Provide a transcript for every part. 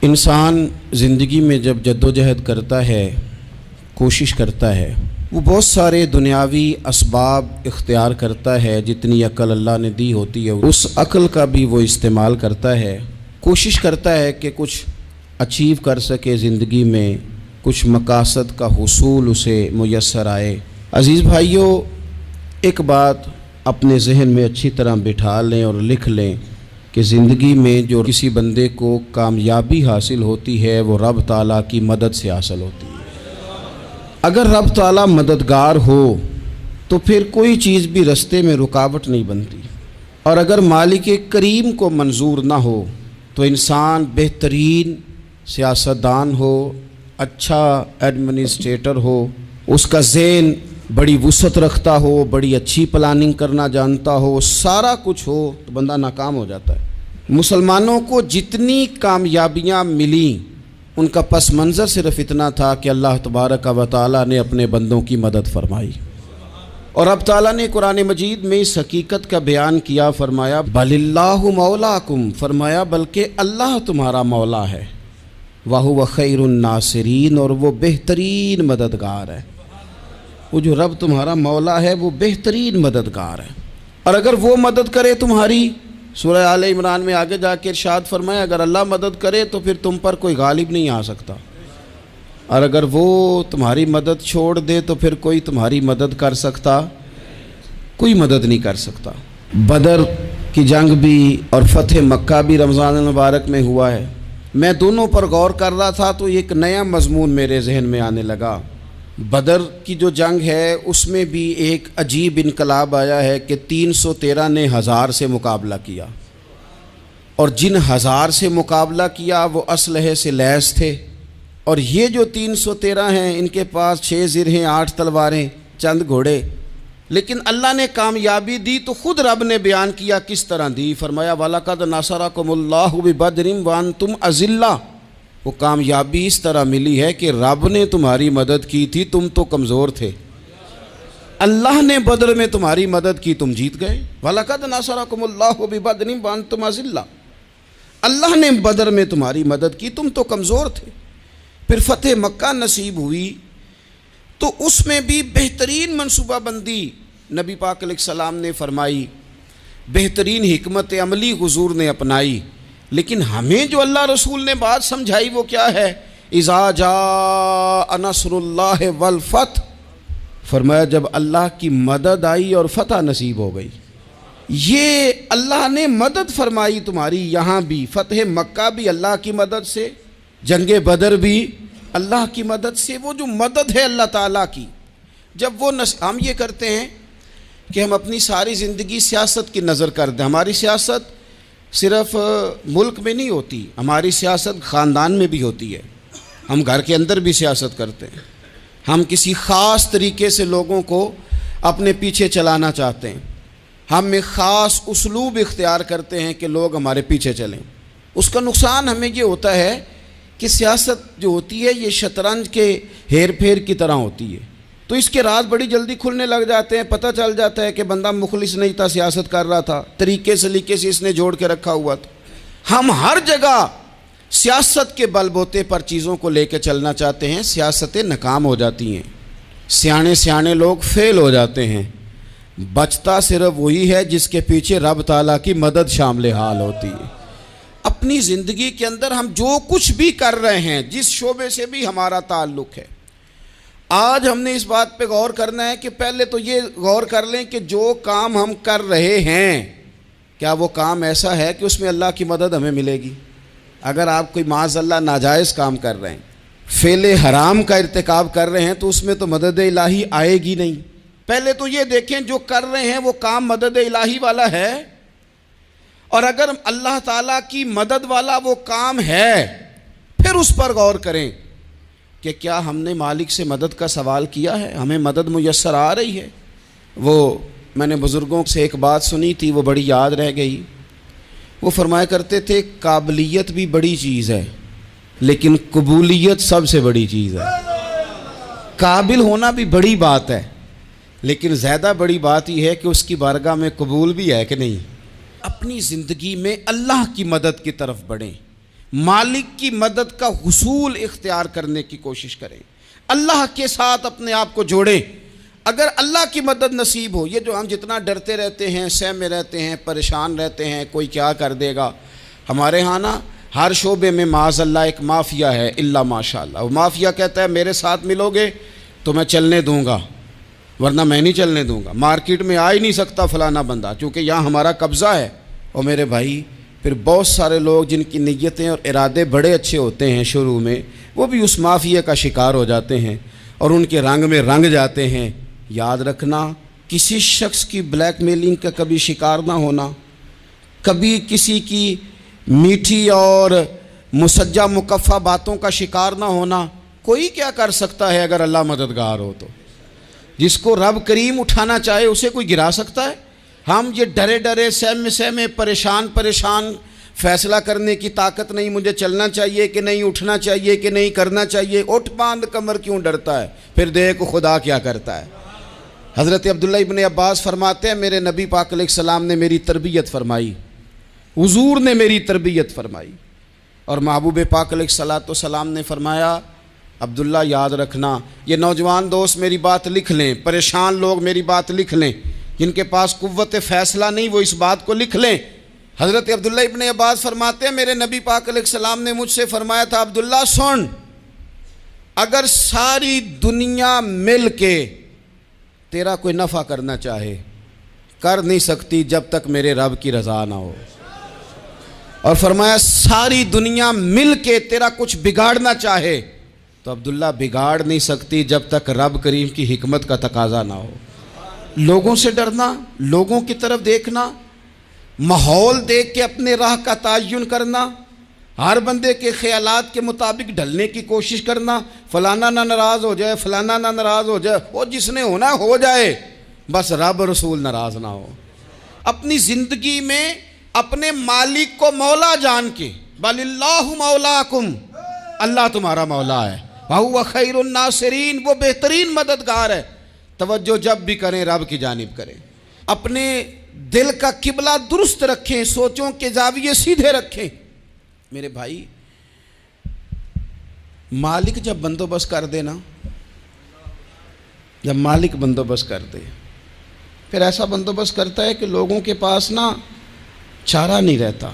انسان زندگی میں جب جدوجہد کرتا ہے، کوشش کرتا ہے، وہ بہت سارے دنیاوی اسباب اختیار کرتا ہے۔ جتنی عقل اللہ نے دی ہوتی ہے اس عقل کا بھی وہ استعمال کرتا ہے، کوشش کرتا ہے کہ کچھ اچیو کر سکے زندگی میں، کچھ مقاصد کا حصول اسے میسر آئے۔ عزیز بھائیوں، ایک بات اپنے ذہن میں اچھی طرح بٹھا لیں اور لکھ لیں کہ زندگی میں جو کسی بندے کو کامیابی حاصل ہوتی ہے وہ رب تعالیٰ کی مدد سے حاصل ہوتی ہے۔ اگر رب تعالیٰ مددگار ہو تو پھر کوئی چیز بھی رستے میں رکاوٹ نہیں بنتی، اور اگر مالک کریم کو منظور نہ ہو تو انسان بہترین سیاستدان ہو، اچھا ایڈمنسٹریٹر ہو، اس کا ذہن بڑی وسعت رکھتا ہو، بڑی اچھی پلاننگ کرنا جانتا ہو، سارا کچھ ہو، تو بندہ ناکام ہو جاتا ہے۔ مسلمانوں کو جتنی کامیابیاں ملیں ان کا پس منظر صرف اتنا تھا کہ اللہ تبارک و تعالیٰ نے اپنے بندوں کی مدد فرمائی، اور اب تعالیٰ نے قرآن مجید میں اس حقیقت کا بیان کیا، فرمایا بل اللہ مولاکم، فرمایا بلکہ اللہ تمہارا مولا ہے، وَهُوَ خَيْرُ النَّاصِرِينَ، اور وہ بہترین مددگار ہے۔ وہ جو رب تمہارا مولا ہے وہ بہترین مددگار ہے، اور اگر وہ مدد کرے تمہاری، سورہ آل عمران میں آگے جا کے ارشاد فرمایا اگر اللہ مدد کرے تو پھر تم پر کوئی غالب نہیں آ سکتا، اور اگر وہ تمہاری مدد چھوڑ دے تو پھر کوئی تمہاری مدد کر سکتا، کوئی مدد نہیں کر سکتا۔ بدر کی جنگ بھی اور فتح مکہ بھی رمضان المبارک میں ہوا ہے۔ میں دونوں پر غور کر رہا تھا تو ایک نیا مضمون میرے ذہن میں آنے لگا۔ بدر کی جو جنگ ہے اس میں بھی ایک عجیب انقلاب آیا ہے کہ 313 نے 1000 سے مقابلہ کیا، اور جن 1000 سے مقابلہ کیا وہ اسلحے سے لیس تھے، اور یہ جو 313 ہیں ان کے پاس 6 زرہیں، 8 تلواریں، چند گھوڑے، لیکن اللہ نے کامیابی دی تو خود رب نے بیان کیا کس طرح دی، فرمایا وَلَقَدْ نَصَرَكُمُ اللَّهُ بِبَدْرٍ وَأَنْتُمْ أَذِلَّةٌ۔ وہ کامیابی اس طرح ملی ہے کہ رب نے تمہاری مدد کی تھی، تم تو کمزور تھے، اللہ نے بدر میں تمہاری مدد کی، تم جیت گئے۔ وَلَقَدْ نَصَرَكُمُ اللَّهُ بِبَدْرٍ وَأَنْتُمْ أَذِلَّةٌ، اللہ نے بدر میں تمہاری مدد کی، تم تو کمزور تھے۔ پھر فتح مکہ نصیب ہوئی تو اس میں بھی بہترین منصوبہ بندی نبی پاک علیہ السلام نے فرمائی، بہترین حکمت عملی حضور نے اپنائی، لیکن ہمیں جو اللہ رسول نے بات سمجھائی وہ کیا ہے؟ اذا جاء نصر اللہ والفتح، فرمایا جب اللہ کی مدد آئی اور فتح نصیب ہو گئی۔ یہ اللہ نے مدد فرمائی تمہاری، یہاں بھی فتح مکہ بھی اللہ کی مدد سے، جنگ بدر بھی اللہ کی مدد سے۔ وہ جو مدد ہے اللہ تعالیٰ کی، جب وہ ہم یہ کرتے ہیں کہ ہم اپنی ساری زندگی سیاست کی نظر کر دیں۔ ہماری سیاست صرف ملک میں نہیں ہوتی، ہماری سیاست خاندان میں بھی ہوتی ہے، ہم گھر کے اندر بھی سیاست کرتے ہیں، ہم کسی خاص طریقے سے لوگوں کو اپنے پیچھے چلانا چاہتے ہیں، ہم ایک خاص اسلوب اختیار کرتے ہیں کہ لوگ ہمارے پیچھے چلیں۔ اس کا نقصان ہمیں یہ ہوتا ہے کہ سیاست جو ہوتی ہے یہ شطرنج کے ہیر پھیر کی طرح ہوتی ہے، تو اس کے راز بڑی جلدی کھلنے لگ جاتے ہیں، پتہ چل جاتا ہے کہ بندہ مخلص نہیں تھا، سیاست کر رہا تھا، طریقے سلیقے سے اس نے جوڑ کے رکھا ہوا تھا۔ ہم ہر جگہ سیاست کے بل بوتے پر چیزوں کو لے کے چلنا چاہتے ہیں، سیاستیں ناکام ہو جاتی ہیں، سیانے لوگ فیل ہو جاتے ہیں، بچتا صرف وہی ہے جس کے پیچھے رب تعالیٰ کی مدد شامل حال ہوتی ہے۔ اپنی زندگی کے اندر ہم جو کچھ بھی کر رہے ہیں، جس شعبے سے بھی ہمارا تعلق ہے، آج ہم نے اس بات پہ غور کرنا ہے کہ پہلے تو یہ غور کر لیں کہ جو کام ہم کر رہے ہیں کیا وہ کام ایسا ہے کہ اس میں اللہ کی مدد ہمیں ملے گی؟ اگر آپ کوئی معاذ اللہ ناجائز کام کر رہے ہیں، فعل حرام کا ارتکاب کر رہے ہیں، تو اس میں تو مدد الہی آئے گی نہیں۔ پہلے تو یہ دیکھیں جو کر رہے ہیں وہ کام مدد الہی والا ہے، اور اگر اللہ تعالیٰ کی مدد والا وہ کام ہے پھر اس پر غور کریں کہ کیا ہم نے مالک سے مدد کا سوال کیا ہے، ہمیں مدد میسر آ رہی ہے۔ وہ میں نے بزرگوں سے ایک بات سنی تھی، وہ بڑی یاد رہ گئی۔ وہ فرمایا کرتے تھے قابلیت بھی بڑی چیز ہے لیکن قبولیت سب سے بڑی چیز ہے۔ قابل ہونا بھی بڑی بات ہے لیکن زیادہ بڑی بات یہ ہے کہ اس کی بارگاہ میں قبول بھی ہے کہ نہیں۔ اپنی زندگی میں اللہ کی مدد کی طرف بڑھیں، مالک کی مدد کا حصول اختیار کرنے کی کوشش کریں، اللہ کے ساتھ اپنے آپ کو جوڑیں۔ اگر اللہ کی مدد نصیب ہو، یہ جو ہم جتنا ڈرتے رہتے ہیں، سہمے رہتے ہیں، پریشان رہتے ہیں کوئی کیا کر دے گا، ہمارے ہاں نا ہر شعبے میں معاذ اللہ ایک مافیا ہے، الا ماشاء اللہ۔ وہ مافیا کہتا ہے میرے ساتھ ملو گے تو میں چلنے دوں گا، ورنہ میں نہیں چلنے دوں گا، مارکیٹ میں آ ہی نہیں سکتا فلانا بندہ، چونکہ یہاں ہمارا قبضہ ہے۔ اور میرے بھائی پھر بہت سارے لوگ جن کی نیتیں اور ارادے بڑے اچھے ہوتے ہیں شروع میں، وہ بھی اس مافیا کا شکار ہو جاتے ہیں اور ان کے رنگ میں رنگ جاتے ہیں۔ یاد رکھنا، کسی شخص کی بلیک میلنگ کا کبھی شکار نہ ہونا، کبھی کسی کی میٹھی اور مسجع مکفہ باتوں کا شکار نہ ہونا۔ کوئی کیا کر سکتا ہے اگر اللہ مددگار ہو تو؟ جس کو رب کریم اٹھانا چاہے اسے کوئی گرا سکتا ہے؟ ہم یہ ڈرے ڈرے سہمے پریشان فیصلہ کرنے کی طاقت نہیں، مجھے چلنا چاہیے کہ نہیں، اٹھنا چاہیے کہ نہیں، کرنا چاہیے، اٹھ باندھ کمر کیوں ڈرتا ہے؟ پھر دیکھ خدا کیا کرتا ہے۔ حضرت عبداللہ ابن عباس فرماتے ہیں میرے نبی پاک علیہ السلام نے میری تربیت فرمائی، حضور نے میری تربیت فرمائی، اور محبوب پاک علیہ السلام نے فرمایا عبداللہ یاد رکھنا، یہ نوجوان دوست میری بات لکھ لیں، پریشان لوگ میری بات لکھ لیں، جن کے پاس قوت فیصلہ نہیں وہ اس بات کو لکھ لیں۔ حضرت عبداللہ ابن عباس فرماتے ہیں میرے نبی پاک علیہ السلام نے مجھ سے فرمایا تھا عبداللہ سن، اگر ساری دنیا مل کے تیرا کوئی نفع کرنا چاہے کر نہیں سکتی جب تک میرے رب کی رضا نہ ہو، اور فرمایا ساری دنیا مل کے تیرا کچھ بگاڑنا چاہے تو عبداللہ بگاڑ نہیں سکتی جب تک رب کریم کی حکمت کا تقاضا نہ ہو۔ لوگوں سے ڈرنا، لوگوں کی طرف دیکھنا، ماحول دیکھ کے اپنے راہ کا تعین کرنا، ہر بندے کے خیالات کے مطابق ڈھلنے کی کوشش کرنا، فلانا نہ ناراض ہو جائے، فلانا نہ ناراض ہو جائے، وہ جس نے ہونا ہو جائے، بس رب رسول ناراض نہ ہو۔ اپنی زندگی میں اپنے مالک کو مولا جان کے، بل اللہ مولاکم، اللہ تمہارا مولا ہے، وَهُوَ خَيْرُ النَّاصِرِينَ، وہ بہترین مددگار ہے۔ توجہ جب بھی کریں رب کی جانب کریں، اپنے دل کا قبلہ درست رکھیں، سوچوں کے زاویے سیدھے رکھیں۔ میرے بھائی مالک جب بندوبست کر دے نا، جب مالک بندوبست کر دے پھر ایسا بندوبست کرتا ہے کہ لوگوں کے پاس نا چارہ نہیں رہتا۔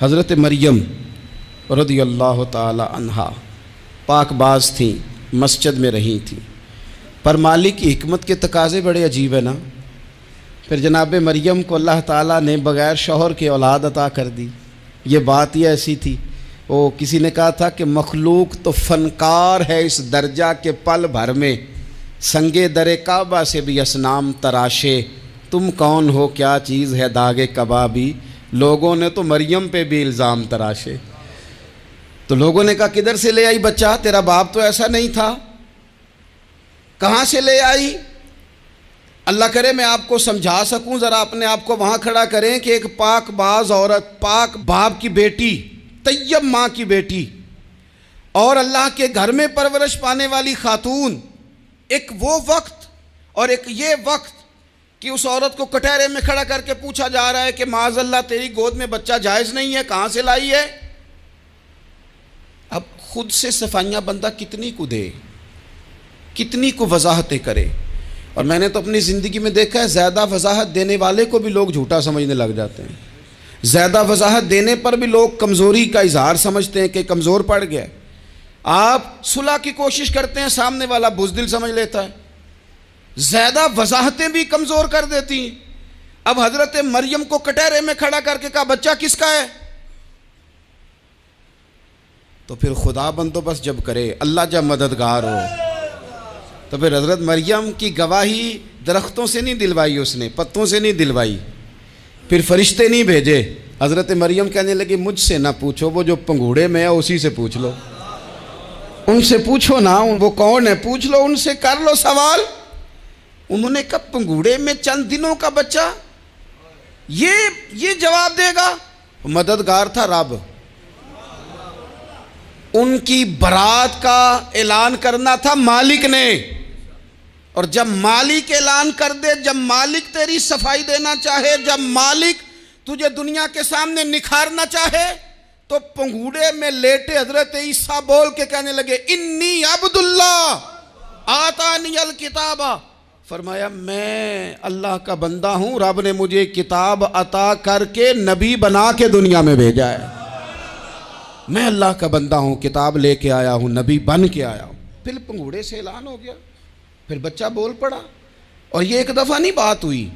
حضرت مریم رضی اللہ تعالی عنہا پاک باز تھیں، مسجد میں رہی تھیں، پر مالک کی حکمت کے تقاضے بڑے عجیب ہیں نا۔ پھر جناب مریم کو اللہ تعالیٰ نے بغیر شوہر کے اولاد عطا کر دی۔ یہ بات ہی ایسی تھی، وہ کسی نے کہا تھا کہ مخلوق تو فنکار ہے اس درجہ کے پل بھر میں سنگے در کعبہ سے بھی اصنام تراشے، تم کون ہو کیا چیز ہے داغ کبابی، لوگوں نے تو مریم پہ بھی الزام تراشے۔ تو لوگوں نے کہا کدھر سے لے آئی بچہ، تیرا باپ تو ایسا نہیں تھا، کہاں سے لے آئی؟ اللہ کرے میں آپ کو سمجھا سکوں، ذرا اپنے آپ کو وہاں کھڑا کریں کہ ایک پاک باز عورت، پاک باپ کی بیٹی، طیب ماں کی بیٹی، اور اللہ کے گھر میں پرورش پانے والی خاتون، ایک وہ وقت اور ایک یہ وقت کہ اس عورت کو کٹہرے میں کھڑا کر کے پوچھا جا رہا ہے کہ معاذ اللہ تیری گود میں بچہ جائز نہیں ہے، کہاں سے لائی ہے؟ اب خود سے صفائیاں بندہ کتنی کو دے، کتنی کو وضاحتیں کرے۔ اور میں نے تو اپنی زندگی میں دیکھا ہے زیادہ وضاحت دینے والے کو بھی لوگ جھوٹا سمجھنے لگ جاتے ہیں، زیادہ وضاحت دینے پر بھی لوگ کمزوری کا اظہار سمجھتے ہیں کہ کمزور پڑ گیا۔ آپ صلح کی کوشش کرتے ہیں، سامنے والا بزدل سمجھ لیتا ہے، زیادہ وضاحتیں بھی کمزور کر دیتی ہیں۔ اب حضرت مریم کو کٹہرے میں کھڑا کر کے کہا بچہ کس کا ہے؟ تو پھر خدا بندوبست جب کرے، اللہ جب مددگار ہو، تو پھر حضرت مریم کی گواہی درختوں سے نہیں دلوائی، اس نے پتوں سے نہیں دلوائی، پھر فرشتے نہیں بھیجے۔ حضرت مریم کہنے لگی مجھ سے نہ پوچھو، وہ جو پنگوڑے میں ہے اسی سے پوچھ لو، ان سے پوچھو نا، وہ کون ہے پوچھ لو، ان سے کر لو سوال۔ انہوں نے کہا پنگوڑے میں چند دنوں کا بچہ، یہ جواب دے گا؟ مددگار تھا رب، ان کی برات کا اعلان کرنا تھا مالک نے، اور جب مالک اعلان کر دے، جب مالک تیری صفائی دینا چاہے، جب مالک تجھے دنیا کے سامنے نکھارنا چاہے، تو پنگوڑے میں لیٹے حضرت عیسیٰ بول کے کہنے لگے انی عبداللہ آتانی الکتاب، فرمایا میں اللہ کا بندہ ہوں، رب نے مجھے کتاب عطا کر کے نبی بنا کے دنیا میں بھیجا ہے، میں اللہ کا بندہ ہوں، کتاب لے کے آیا ہوں، نبی بن کے آیا ہوں۔ پھر پنگوڑے سے اعلان ہو گیا، پھر بچہ بول پڑا۔ اور یہ ایک دفعہ نہیں بات ہوئی،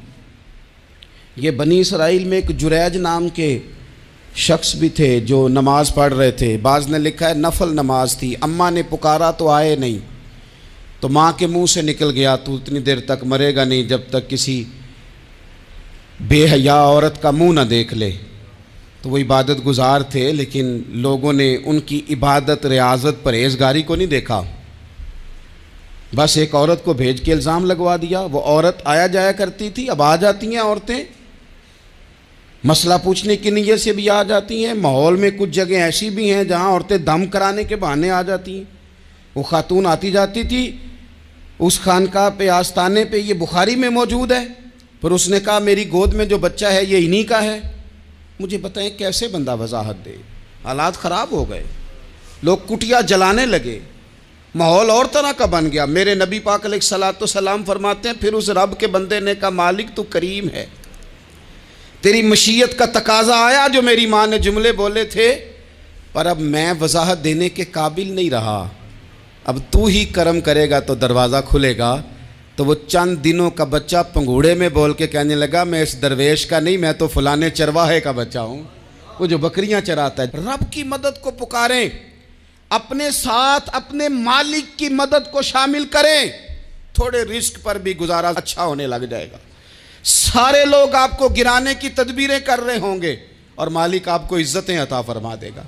یہ بنی اسرائیل میں ایک جریج نام کے شخص بھی تھے جو نماز پڑھ رہے تھے، بعض نے لکھا ہے نفل نماز تھی، اماں نے پکارا تو آئے نہیں، تو ماں کے منہ سے نکل گیا تو اتنی دیر تک مرے گا نہیں جب تک کسی بے حیا عورت کا منہ نہ دیکھ لے۔ تو وہ عبادت گزار تھے، لیکن لوگوں نے ان کی عبادت، ریاضت، پرہیزگاری کو نہیں دیکھا، بس ایک عورت کو بھیج کے الزام لگوا دیا۔ وہ عورت آیا جایا کرتی تھی، اب آ جاتی ہیں عورتیں، مسئلہ پوچھنے کی نیت سے بھی آ جاتی ہیں۔ ماحول میں کچھ جگہ ایسی بھی ہیں جہاں عورتیں دم کرانے کے بہانے آ جاتی ہیں۔ وہ خاتون آتی جاتی تھی اس خانقاہ پہ، آستانے پہ، یہ بخاری میں موجود ہے، پھر اس نے کہا میری گود میں جو بچہ ہے یہ انہی کا ہے۔ مجھے بتائیں کیسے بندہ وضاحت دے؟ حالات خراب ہو گئے، لوگ کٹیا جلانے لگے، ماحول اور طرح کا بن گیا۔ میرے نبی پاک علیہ الصلوۃ والسلام فرماتے ہیں پھر اس رب کے بندے نے کہا مالک تو کریم ہے، تیری مشیت کا تقاضا آیا جو میری ماں نے جملے بولے تھے، پر اب میں وضاحت دینے کے قابل نہیں رہا، اب تو ہی کرم کرے گا تو دروازہ کھلے گا۔ تو وہ چند دنوں کا بچہ پنگوڑے میں بول کے کہنے لگا میں اس درویش کا نہیں، میں تو فلانے چرواہے کا بچہ ہوں، وہ جو بکریاں چراتا ہے۔ رب کی مدد کو پکاریں، اپنے ساتھ اپنے مالک کی مدد کو شامل کریں، تھوڑے رزق پر بھی گزارا اچھا ہونے لگ جائے گا۔ سارے لوگ آپ کو گرانے کی تدبیریں کر رہے ہوں گے اور مالک آپ کو عزتیں عطا فرما دے گا،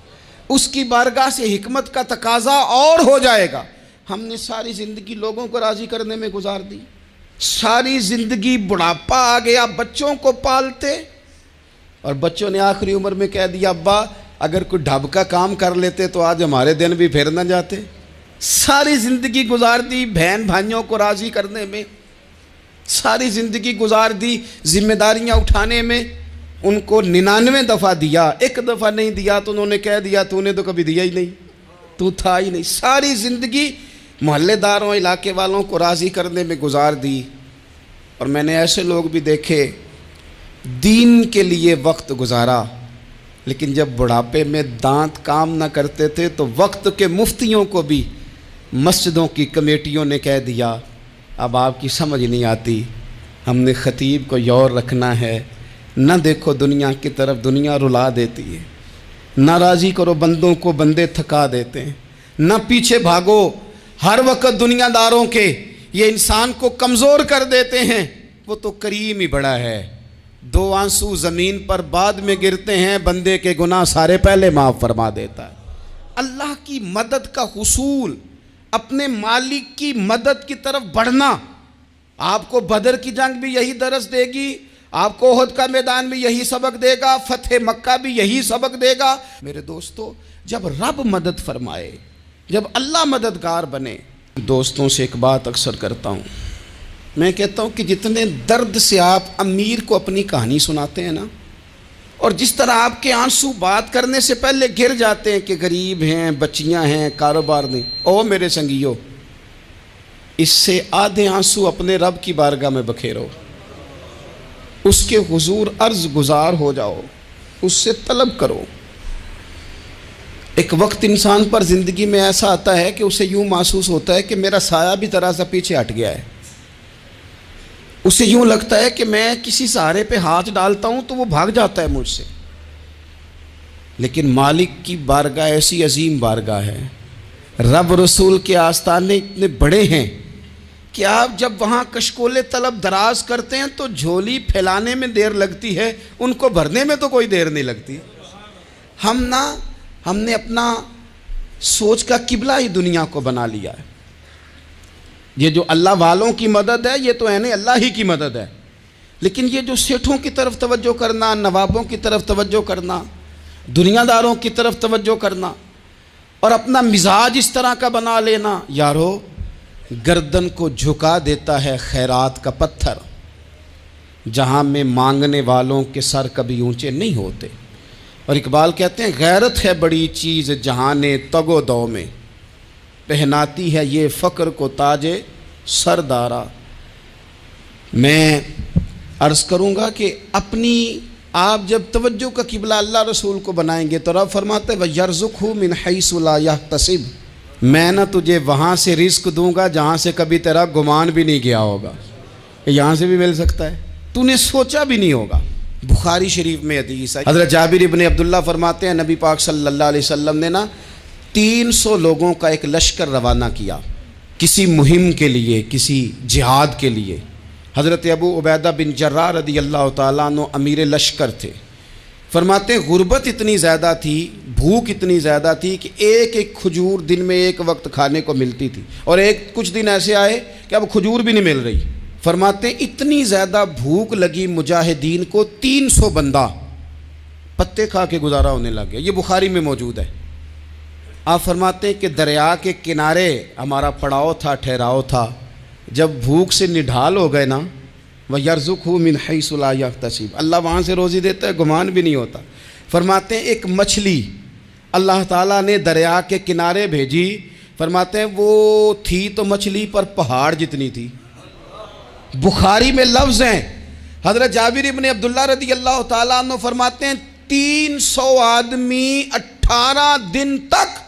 اس کی بارگاہ سے حکمت کا تقاضا اور ہو جائے گا۔ ہم نے ساری زندگی لوگوں کو راضی کرنے میں گزار دی، ساری زندگی بڑھاپا آ گیا بچوں کو پالتے، اور بچوں نے آخری عمر میں کہہ دیا ابا اگر کوئی ڈھب کا کام کر لیتے تو آج ہمارے دن بھی پھر نہ جاتے۔ ساری زندگی گزار دی بہن بھائیوں کو راضی کرنے میں، ساری زندگی گزار دی ذمہ داریاں اٹھانے میں، ان کو 99 دفعہ دیا، ایک دفعہ نہیں دیا تو انہوں نے کہہ دیا تو نے تو کبھی دیا ہی نہیں، تو تھا ہی نہیں۔ ساری زندگی محلے داروں، علاقے والوں کو راضی کرنے میں گزار دی۔ اور میں نے ایسے لوگ بھی دیکھے دین کے لیے وقت گزارا، لیکن جب بڑھاپے میں دانت کام نہ کرتے تھے تو وقت کے مفتیوں کو بھی مسجدوں کی کمیٹیوں نے کہہ دیا اب آپ کی سمجھ نہیں آتی، ہم نے خطیب کو یور رکھنا ہے، نہ دیکھو دنیا کی طرف، دنیا رلا دیتی ہے، نہ راضی کرو بندوں کو، بندے تھکا دیتے ہیں، نہ پیچھے بھاگو ہر وقت دنیا داروں کے، یہ انسان کو کمزور کر دیتے ہیں۔ وہ تو کریم ہی بڑا ہے، 2 آنسو زمین پر بعد میں گرتے ہیں، بندے کے گناہ سارے پہلے معاف فرما دیتا ہے۔ اللہ کی مدد کا حصول، اپنے مالک کی مدد کی طرف بڑھنا، آپ کو بدر کی جنگ بھی یہی درس دے گی، آپ کو احد کا میدان بھی یہی سبق دے گا، فتح مکہ بھی یہی سبق دے گا۔ میرے دوستو جب رب مدد فرمائے، جب اللہ مددگار بنے، دوستوں سے ایک بات اکثر کرتا ہوں، میں کہتا ہوں کہ جتنے درد سے آپ امیر کو اپنی کہانی سناتے ہیں نا، اور جس طرح آپ کے آنسو بات کرنے سے پہلے گر جاتے ہیں کہ غریب ہیں، بچیاں ہیں، کاروبار نہیں، او میرے سنگیو، اس سے آدھے آنسو اپنے رب کی بارگاہ میں بکھیرو، اس کے حضور عرض گزار ہو جاؤ، اس سے طلب کرو۔ ایک وقت انسان پر زندگی میں ایسا آتا ہے کہ اسے یوں محسوس ہوتا ہے کہ میرا سایہ بھی ذرا سا پیچھے ہٹ گیا ہے، اسے یوں لگتا ہے کہ میں کسی سہارے پہ ہاتھ ڈالتا ہوں تو وہ بھاگ جاتا ہے مجھ سے، لیکن مالک کی بارگاہ ایسی عظیم بارگاہ ہے، رب رسول کے آستانے اتنے بڑے ہیں کہ آپ جب وہاں کشکول طلب دراز کرتے ہیں تو جھولی پھیلانے میں دیر لگتی ہے، ان کو بھرنے میں تو کوئی دیر نہیں لگتی۔ ہم نے اپنا سوچ کا قبلہ ہی دنیا کو بنا لیا ہے۔ یہ جو اللہ والوں کی مدد ہے یہ تو ہے نہیں، اللہ ہی کی مدد ہے، لیکن یہ جو سیٹھوں کی طرف توجہ کرنا، نوابوں کی طرف توجہ کرنا، دنیا داروں کی طرف توجہ کرنا، اور اپنا مزاج اس طرح کا بنا لینا، یارو گردن کو جھکا دیتا ہے خیرات کا پتھر، جہاں میں مانگنے والوں کے سر کبھی اونچے نہیں ہوتے۔ اور اقبال کہتے ہیں غیرت ہے بڑی چیز جہانے تگ و دو میں، پہناتی ہے یہ فقر کو تاج سردارا۔ میں عرض کروں گا کہ اپنی آپ جب توجہ کا قبلہ اللہ رسول کو بنائیں گے تو رب فرماتے ہیں وَيَرْزُقْهُ مِنْ حَيْثُ لَا يَحْتَسِبُ، میں نہ تجھے وہاں سے رزق دوں گا جہاں سے کبھی تیرا گمان بھی نہیں گیا ہوگا، یہاں سے بھی مل سکتا ہے، تو نے سوچا بھی نہیں ہوگا۔ بخاری شریف میں حدیث ہے، حضرت جابر ابن عبداللہ فرماتے ہیں نبی پاک صلی اللہ علیہ وسلم نے 300 لوگوں کا ایک لشکر روانہ کیا کسی مہم کے لیے، کسی جہاد کے لیے۔ حضرت ابو عبیدہ بن جراح رضی اللہ تعالیٰ عنہ امیر لشکر تھے۔ فرماتے ہیں غربت اتنی زیادہ تھی، بھوک اتنی زیادہ تھی کہ ایک ایک کھجور دن میں ایک وقت کھانے کو ملتی تھی، اور کچھ دن ایسے آئے کہ اب کھجور بھی نہیں مل رہی۔ فرماتے ہیں اتنی زیادہ بھوک لگی مجاہدین کو 300 بندہ پتے کھا کے گزارا ہونے لگ گیا۔ یہ بخاری میں موجود ہے۔ آپ فرماتے ہیں کہ دریا کے کنارے ہمارا پڑاؤ تھا، ٹھہراؤ تھا، جب بھوک سے نڈھال ہو گئے نا وَيَرْزُقْهُ مِنْ حَيْثُ لَا يَحْتَسِبُ، اللہ وہاں سے روزی دیتا ہے، گمان بھی نہیں ہوتا۔ فرماتے ہیں ایک مچھلی اللہ تعالیٰ نے دریا کے کنارے بھیجی، فرماتے ہیں وہ تھی تو مچھلی پر پہاڑ جتنی تھی۔ بخاری میں لفظ ہیں، حضرت جابر ابن عبداللہ رضی اللہ تعالیٰ عنہ فرماتے ہیں 300 آدمی 18 دن تک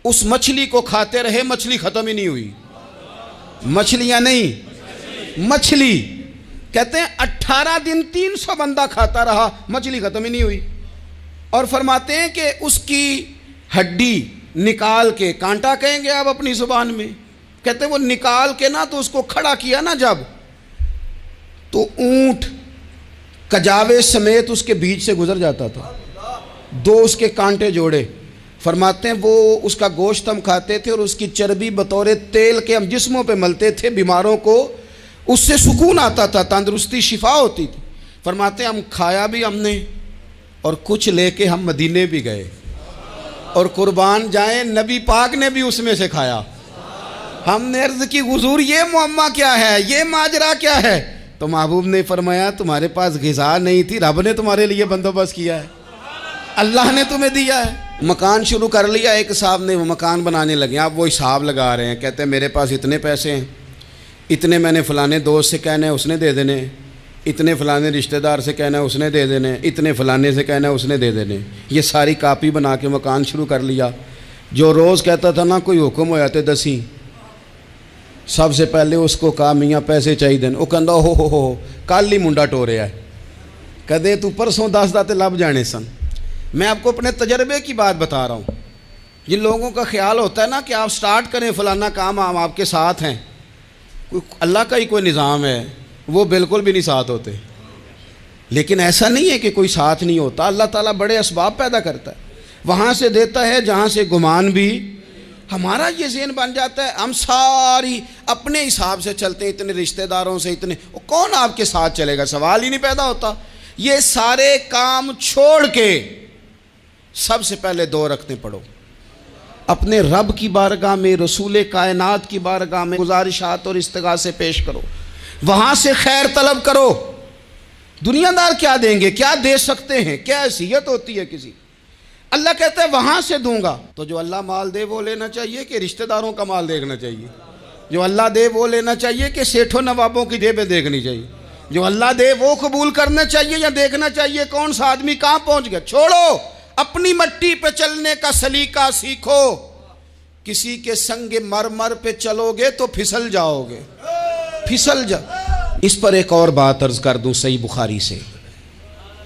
اس مچھلی کو کھاتے رہے، مچھلی ختم ہی نہیں ہوئی۔ مچھلیاں نہیں، مچھلی کہتے ہیں 18 دن 300 بندہ کھاتا رہا، مچھلی ختم ہی نہیں ہوئی۔ اور فرماتے ہیں کہ اس کی ہڈی نکال کے، کانٹا کہیں گے آپ اپنی زبان میں، کہتے ہیں وہ نکال کے نا تو اس کو کھڑا کیا نا جب، تو اونٹ کجاوے سمیت اس کے بیچ سے گزر جاتا تھا، 2 اس کے کانٹے جوڑے۔ فرماتے ہیں وہ اس کا گوشت ہم کھاتے تھے اور اس کی چربی بطور تیل کے ہم جسموں پہ ملتے تھے، بیماروں کو اس سے سکون آتا تھا، تندرستی شفا ہوتی تھی۔ فرماتے ہیں ہم کھایا بھی ہم نے، اور کچھ لے کے ہم مدینے بھی گئے، اور قربان جائیں نبی پاک نے بھی اس میں سے کھایا۔ ہم نے عرض کی حضور یہ معمہ کیا ہے، یہ ماجرا کیا ہے؟ تو محبوب نے فرمایا تمہارے پاس غذا نہیں تھی، رب نے تمہارے لیے بندوبست کیا ہے، اللہ نے تمہیں دیا ہے۔ مکان شروع کر لیا، ایک صاحب نے وہ مکان بنانے لگے، آپ وہ حساب لگا رہے ہیں، کہتے ہیں میرے پاس اتنے پیسے ہیں، اتنے میں نے فلانے دوست سے کہنا ہے اس نے دے دینے، اتنے فلانے رشتہ دار سے کہنا ہے اس نے دے دینے، اتنے فلانے سے کہنا ہے اس نے دے دینے۔ یہ ساری کاپی بنا کے مکان شروع کر لیا۔ جو روز کہتا تھا نا کوئی حکم ہو جاتے 10 سب سے پہلے اس کو کہا میاں پیسے چاہیے دن، وہ کہندا ہو کل ہی منڈا ٹوریا ہے، کدے تو پرسوں 10 داتے لب جانے سن۔ میں آپ کو اپنے تجربے کی بات بتا رہا ہوں۔ جن لوگوں کا خیال ہوتا ہے نا کہ آپ سٹارٹ کریں فلانا کام، ہم آپ کے ساتھ ہیں، اللہ کا ہی کوئی نظام ہے، وہ بالکل بھی نہیں ساتھ ہوتے۔ لیکن ایسا نہیں ہے کہ کوئی ساتھ نہیں ہوتا، اللہ تعالیٰ بڑے اسباب پیدا کرتا ہے، وہاں سے دیتا ہے جہاں سے گمان بھی۔ ہمارا یہ ذہن بن جاتا ہے ہم ساری اپنے حساب سے چلتے ہیں، اتنے رشتہ داروں سے، اتنے، کون آپ کے ساتھ چلے گا؟ سوال ہی نہیں پیدا ہوتا۔ یہ سارے کام چھوڑ کے سب سے پہلے 2 رکعتیں پڑھو، اپنے رب کی بارگاہ میں، رسول کائنات کی بارگاہ میں گزارشات اور استغاثے پیش کرو، وہاں سے خیر طلب کرو۔ دنیا دار کیا دیں گے، کیا دے سکتے ہیں، کیا حیثیت ہوتی ہے کسی؟ اللہ کہتا ہے وہاں سے دوں گا۔ تو جو اللہ مال دے وہ لینا چاہیے کہ رشتہ داروں کا مال دیکھنا چاہیے؟ جو اللہ دے وہ لینا چاہیے کہ سیٹھوں نوابوں کی جیبیں دیکھنی چاہیے؟ جو اللہ دے وہ قبول کرنا چاہیے یا دیکھنا چاہیے کون سا آدمی کہاں پہنچ گیا؟ چھوڑو، اپنی مٹی پہ چلنے کا سلیقہ سیکھو۔ کسی کے سنگ مرمر پہ چلو گے تو پھسل جاؤ گے، پھسل جاؤ۔ اس پر ایک اور بات عرض کر دوں، صحیح بخاری سے،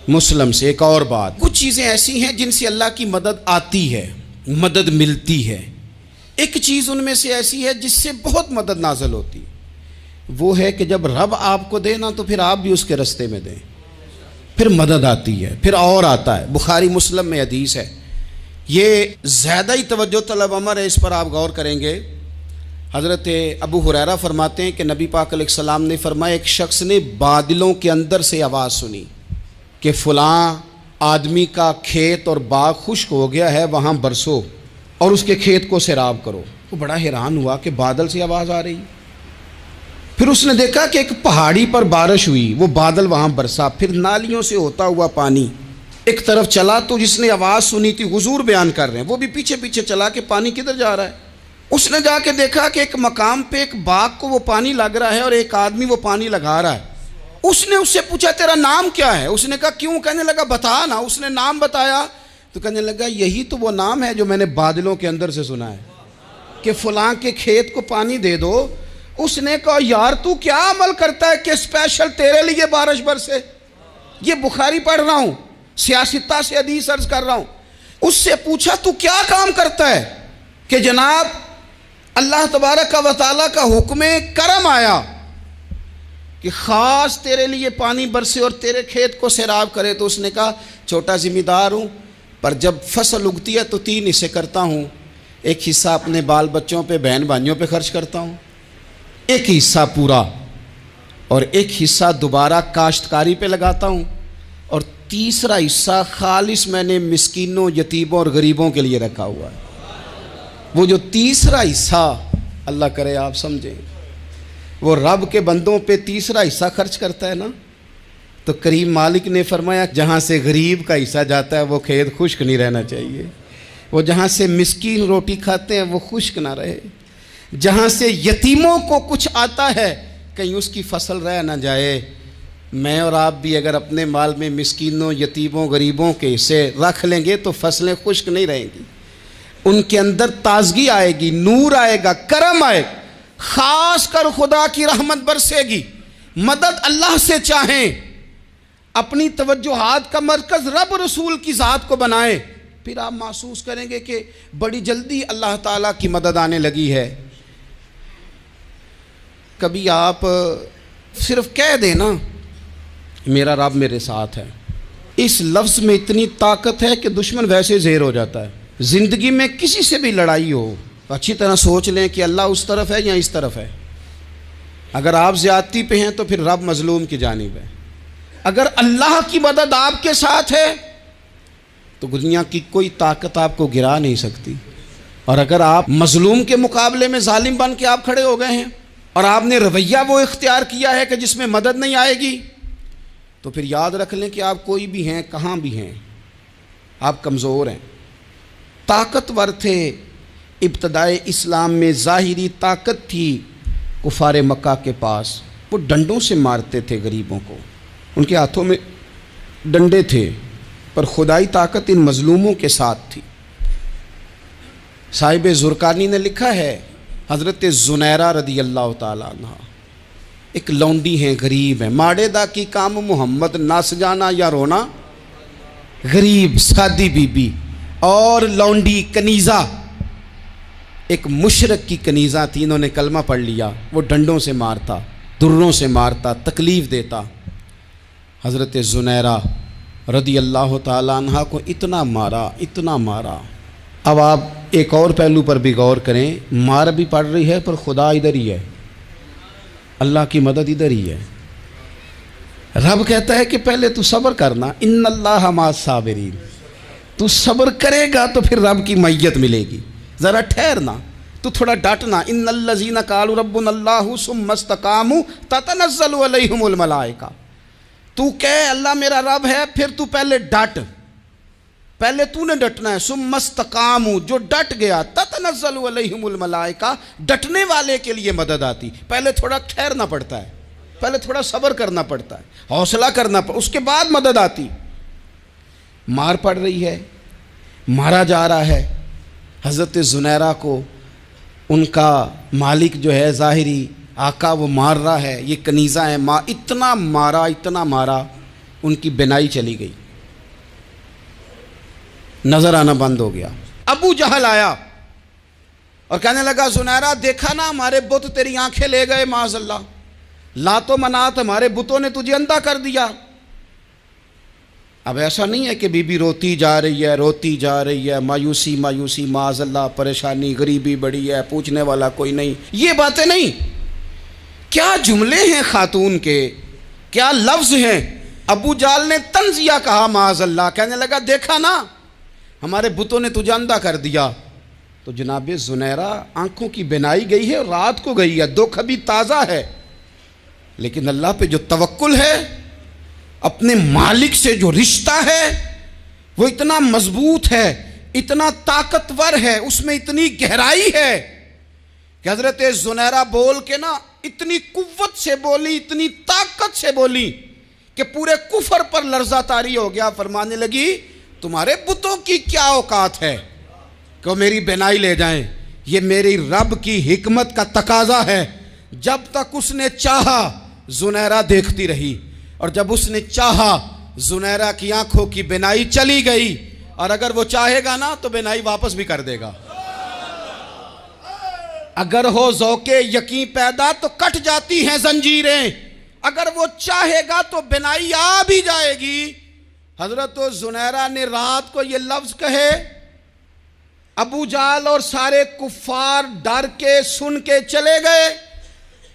مسلم سے ایک اور بات۔ کچھ چیزیں ایسی ہیں جن سے اللہ کی مدد آتی ہے، مدد ملتی ہے۔ ایک چیز ان میں سے ایسی ہے جس سے بہت مدد نازل ہوتی ہے، وہ ہے کہ جب رب آپ کو دے نا تو پھر آپ بھی اس کے رستے میں دیں، پھر مدد آتی ہے، پھر اور آتا ہے۔ بخاری مسلم میں حدیث ہے، یہ زیادہ ہی توجہ طلب امر ہے، اس پر آپ غور کریں گے۔ حضرت ابو ہریرہ فرماتے ہیں کہ نبی پاک علیہ السلام نے فرمایا ایک شخص نے بادلوں کے اندر سے آواز سنی کہ فلاں آدمی کا کھیت اور باغ خشک ہو گیا ہے، وہاں برسو اور اس کے کھیت کو سیراب کرو۔ وہ بڑا حیران ہوا کہ بادل سے آواز آ رہی۔ پھر اس نے دیکھا کہ ایک پہاڑی پر بارش ہوئی، وہ بادل وہاں برسا، پھر نالیوں سے ہوتا ہوا پانی ایک طرف چلا تو جس نے آواز سنی تھی حضور بیان کر رہے ہیں، وہ بھی پیچھے پیچھے چلا کہ پانی کدھر جا رہا ہے۔ اس نے جا کے دیکھا کہ ایک مقام پہ ایک باغ کو وہ پانی لگ رہا ہے اور ایک آدمی وہ پانی لگا رہا ہے۔ اس نے اس سے پوچھا تیرا نام کیا ہے؟ اس نے کہا کیوں؟ کہنے لگا بتا نا۔ اس نے نام بتایا تو کہنے لگا یہی تو وہ نام ہے جو میں نے بادلوں کے اندر سے سنا ہے کہ فلاں کے کھیت کو پانی دے دو۔ اس نے کہا یار تو کیا عمل کرتا ہے کہ اسپیشل تیرے لیے بارش برسے؟ یہ بخاری پڑھ رہا ہوں، سیاستہ سے حدیث عرض کر رہا ہوں۔ اس سے پوچھا تو کیا کام کرتا ہے کہ جناب اللہ تبارک و تعالیٰ کا حکم کرم آیا کہ خاص تیرے لیے پانی برسے اور تیرے کھیت کو سیراب کرے؟ تو اس نے کہا چھوٹا ذمہ دار ہوں، پر جب فصل اگتی ہے تو 3 حصے کرتا ہوں۔ ایک حصہ اپنے بال بچوں پہ، بہن بھائیوں پہ خرچ کرتا ہوں، ایک حصہ پورا، اور ایک حصہ دوبارہ کاشتکاری پہ لگاتا ہوں، اور تیسرا حصہ خالص میں نے مسکینوں، یتیموں اور غریبوں کے لیے رکھا ہوا ہے۔ وہ جو تیسرا حصہ اللہ کرے آپ سمجھیں، وہ رب کے بندوں پہ تیسرا حصہ خرچ کرتا ہے نا، تو کریم مالک نے فرمایا جہاں سے غریب کا حصہ جاتا ہے وہ کھیت خشک نہیں رہنا چاہیے، وہ جہاں سے مسکین روٹی کھاتے ہیں وہ خشک نہ رہے، جہاں سے یتیموں کو کچھ آتا ہے کہیں اس کی فصل رہ نہ جائے۔ میں اور آپ بھی اگر اپنے مال میں مسکینوں، یتیموں، غریبوں کے حصے رکھ لیں گے تو فصلیں خشک نہیں رہیں گی، ان کے اندر تازگی آئے گی، نور آئے گا، کرم آئے گا، خاص کر خدا کی رحمت برسے گی۔ مدد اللہ سے چاہیں، اپنی توجہات کا مرکز رب رسول کی ذات کو بنائیں، پھر آپ محسوس کریں گے کہ بڑی جلدی اللہ تعالیٰ کی مدد آنے لگی ہے۔ کبھی آپ صرف کہہ دیں نا میرا رب میرے ساتھ ہے، اس لفظ میں اتنی طاقت ہے کہ دشمن ویسے زیر ہو جاتا ہے۔ زندگی میں کسی سے بھی لڑائی ہو اچھی طرح سوچ لیں کہ اللہ اس طرف ہے یا اس طرف ہے۔ اگر آپ زیادتی پہ ہیں تو پھر رب مظلوم کی جانب ہے۔ اگر اللہ کی مدد آپ کے ساتھ ہے تو دنیا کی کوئی طاقت آپ کو گرا نہیں سکتی، اور اگر آپ مظلوم کے مقابلے میں ظالم بن کے آپ کھڑے ہو گئے ہیں اور آپ نے رویہ وہ اختیار کیا ہے کہ جس میں مدد نہیں آئے گی، تو پھر یاد رکھ لیں کہ آپ کوئی بھی ہیں، کہاں بھی ہیں، آپ کمزور ہیں۔ طاقتور تھے ابتدائے اسلام میں، ظاہری طاقت تھی کفار مکہ کے پاس، وہ ڈنڈوں سے مارتے تھے غریبوں کو، ان کے ہاتھوں میں ڈنڈے تھے، پر خدائی طاقت ان مظلوموں کے ساتھ تھی۔ صاحب زرقانی نے لکھا ہے حضرت زنیرہ رضی اللہ تعالیٰ عنہ ایک لونڈی ہیں، غریب ہیں، ماڑے دا کی کام محمد نس جانا یا رونا، غریب سادی بی بی اور لونڈی کنیزہ، ایک مشرک کی کنیزہ تھی، انہوں نے کلمہ پڑھ لیا، وہ ڈنڈوں سے مارتا، دروں سے مارتا، تکلیف دیتا۔ حضرت زنیرہ رضی اللہ تعالیٰ عنہ کو اتنا مارا، اتنا مارا۔ اب آپ ایک اور پہلو پر بھی غور کریں، مار بھی پڑ رہی ہے پر خدا ادھر ہی ہے، اللہ کی مدد ادھر ہی ہے۔ رب کہتا ہے کہ پہلے تو صبر کرنا، ان اللہ مع الصابرین، تو صبر کرے گا تو پھر رب کی معیت ملے گی، ذرا ٹھہرنا، تو تھوڑا ڈٹنا۔ ان الذین قالوا ربنا اللہ ثم استقاموا تتنزل علیہم الملائکہ، تو کہے اللہ میرا رب ہے، پھر تو پہلے ڈٹ، پہلے تو نے ڈٹنا ہے۔ ثم استقاموا، جو ڈٹ گیا، تتنزل علیہم الملائکہ، ڈٹنے والے کے لیے مدد آتی، پہلے تھوڑا ٹھہرنا پڑتا ہے، پہلے تھوڑا صبر کرنا پڑتا ہے، حوصلہ کرنا پڑتا، اس کے بعد مدد آتی۔ مار پڑ رہی ہے، مارا جا رہا ہے حضرت زنیرہ کو، ان کا مالک جو ہے ظاہری آقا وہ مار رہا ہے، یہ کنیزہ ہے، اتنا مارا اتنا مارا، ان کی بینائی چلی گئی، نظر آنا بند ہو گیا۔ ابو جہل آیا اور کہنے لگا زنیرہ دیکھا نا ہمارے بت تیری آنکھیں لے گئے، معاذ اللہ، لات و منات ہمارے بتوں نے تجھے اندھا کر دیا۔ اب ایسا نہیں ہے کہ بی بی روتی جا رہی ہے، روتی جا رہی ہے، مایوسی مایوسی، معاذ اللہ، پریشانی، غریبی بڑی ہے، پوچھنے والا کوئی نہیں، یہ باتیں نہیں۔ کیا جملے ہیں خاتون کے، کیا لفظ ہیں۔ ابو جہل نے تنزیہ کہا، معاذ اللہ، کہنے لگا دیکھا نا ہمارے بتوں نے تجھے اندھا کر دیا۔ تو جناب زنیرہ آنکھوں کی بینائی گئی ہے اور رات کو گئی ہے، دکھ ابھی تازہ ہے، لیکن اللہ پہ جو توکل ہے، اپنے مالک سے جو رشتہ ہے، وہ اتنا مضبوط ہے، اتنا طاقتور ہے، اس میں اتنی گہرائی ہے کہ حضرت زنیرہ بول کے نا اتنی قوت سے بولی، اتنی طاقت سے بولی کہ پورے کفر پر لرزہ طاری ہو گیا۔ فرمانے لگی تمہارے بتوں کی کیا اوقات ہے کہ وہ میری بینائی لے جائیں؟ یہ میری رب کی حکمت کا تقاضا ہے۔ جب تک اس نے چاہا زنیرہ دیکھتی رہی، اور جب اس نے چاہا زنیرہ کی آنکھوں کی بینائی چلی گئی، اور اگر وہ چاہے گا نا تو بینائی واپس بھی کر دے گا۔ اگر ہو ذوق یقین پیدا تو کٹ جاتی ہیں زنجیریں، اگر وہ چاہے گا تو بینائی آ بھی جائے گی۔ حضرت زنیرہ نے رات کو یہ لفظ کہے، ابو جہل اور سارے کفار ڈر کے سن کے چلے گئے،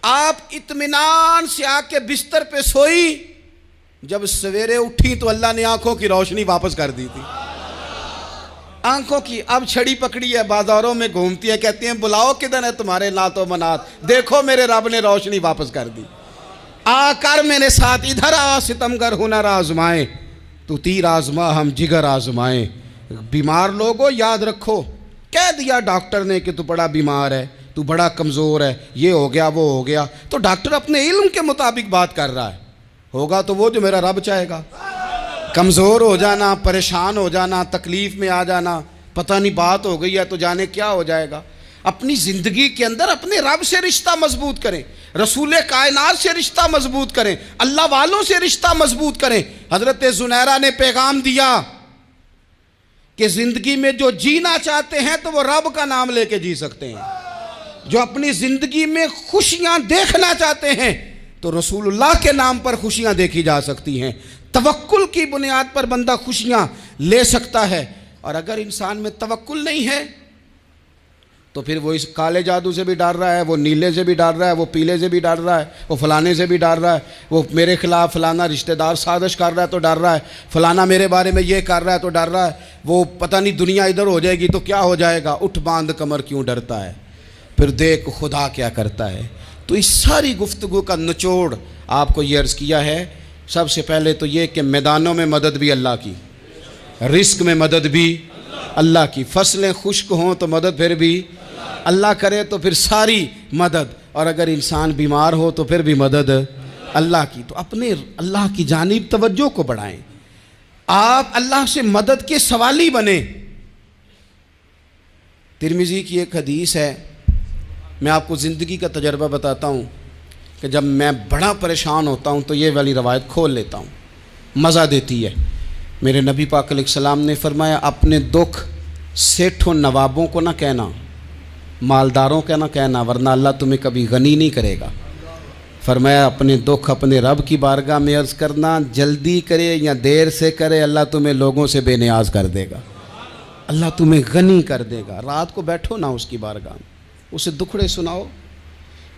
آپ اطمینان سے آ کے بستر پہ سوئی۔ جب سویرے اٹھی تو اللہ نے آنکھوں کی روشنی واپس کر دی تھی۔ آنکھوں کی اب چھڑی پکڑی ہے، بازاروں میں گھومتی ہیں، کہتی ہیں بلاؤ کدھر ہے تمہارے لات و منات، دیکھو میرے رب نے روشنی واپس کر دی۔ آ کر میرے ساتھ ادھر آ، ستمگر ہنر آزمائیں، تو تیر آزما ہم جگر آزمائیں۔ بیمار لوگوں یاد رکھو، کہہ دیا ڈاکٹر نے کہ تو بڑا بیمار ہے، تو بڑا کمزور ہے، یہ ہو گیا وہ ہو گیا، تو ڈاکٹر اپنے علم کے مطابق بات کر رہا ہے، ہوگا تو وہ جو میرا رب چاہے گا۔ کمزور ہو جانا، پریشان ہو جانا، تکلیف میں آ جانا، پتہ نہیں بات ہو گئی ہے تو جانے کیا ہو جائے گا۔ اپنی زندگی کے اندر اپنے رب سے رشتہ مضبوط کریں، رسول کائنات سے رشتہ مضبوط کریں، اللہ والوں سے رشتہ مضبوط کریں۔ حضرت زنیرہ نے پیغام دیا کہ زندگی میں جو جینا چاہتے ہیں تو وہ رب کا نام لے کے جی سکتے ہیں، جو اپنی زندگی میں خوشیاں دیکھنا چاہتے ہیں تو رسول اللہ کے نام پر خوشیاں دیکھی جا سکتی ہیں۔ توکل کی بنیاد پر بندہ خوشیاں لے سکتا ہے، اور اگر انسان میں توکل نہیں ہے تو پھر وہ اس کالے جادو سے بھی ڈر رہا ہے، وہ نیلے سے بھی ڈر رہا ہے، وہ پیلے سے بھی ڈر رہا ہے، وہ فلانے سے بھی ڈر رہا ہے، وہ میرے خلاف فلانا رشتہ دار سازش کر رہا ہے تو ڈر رہا ہے، فلانا میرے بارے میں یہ کر رہا ہے تو ڈر رہا ہے، وہ پتہ نہیں دنیا ادھر ہو جائے گی تو کیا ہو جائے گا، اٹھ باندھ کمر کیوں ڈرتا ہے، پھر دیکھ خدا کیا کرتا ہے۔ تو اس ساری گفتگو کا نچوڑ آپ کو یہ عرض کیا ہے، سب سے پہلے تو یہ کہ میدانوں میں مدد بھی اللہ کی، رزق میں مدد بھی اللہ کی، فصلیں خشک ہوں تو مدد پھر بھی اللہ کرے، تو پھر ساری مدد، اور اگر انسان بیمار ہو تو پھر بھی مدد اللہ کی۔ تو اپنے اللہ کی جانب توجہ کو بڑھائیں، آپ اللہ سے مدد کے سوالی بنیں۔ ترمذی کی ایک حدیث ہے، میں آپ کو زندگی کا تجربہ بتاتا ہوں کہ جب میں بڑا پریشان ہوتا ہوں تو یہ والی روایت کھول لیتا ہوں، مزہ دیتی ہے۔ میرے نبی پاک علیہ السلام نے فرمایا اپنے دکھ سیٹھوں نوابوں کو نہ کہنا، مالداروں کا نہ کہنا، ورنہ اللہ تمہیں کبھی غنی نہیں کرے گا۔ فرمایا اپنے دکھ اپنے رب کی بارگاہ میں عرض کرنا، جلدی کرے یا دیر سے کرے اللہ تمہیں لوگوں سے بے نیاز کر دے گا، اللہ تمہیں غنی کر دے گا۔ رات کو بیٹھو نا اس کی بارگاہ میں، اسے دکھڑے سناؤ،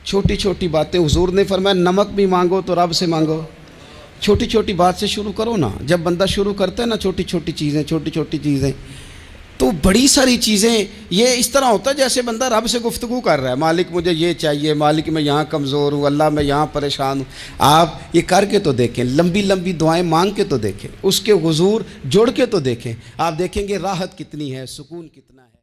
چھوٹی چھوٹی باتیں، حضور نے فرمایا نمک بھی مانگو تو رب سے مانگو، چھوٹی چھوٹی بات سے شروع کرو نا۔ جب بندہ شروع کرتا ہے نا چھوٹی چھوٹی چیزیں تو بڑی ساری چیزیں، یہ اس طرح ہوتا ہے جیسے بندہ رب سے گفتگو کر رہا ہے، مالک مجھے یہ چاہیے، مالک میں یہاں کمزور ہوں، اللہ میں یہاں پریشان ہوں۔ آپ یہ کر کے تو دیکھیں، لمبی لمبی دعائیں مانگ کے تو دیکھیں، اس کے حضور جوڑ کے تو دیکھیں، آپ دیکھیں گے راحت کتنی ہے، سکون کتنا ہے۔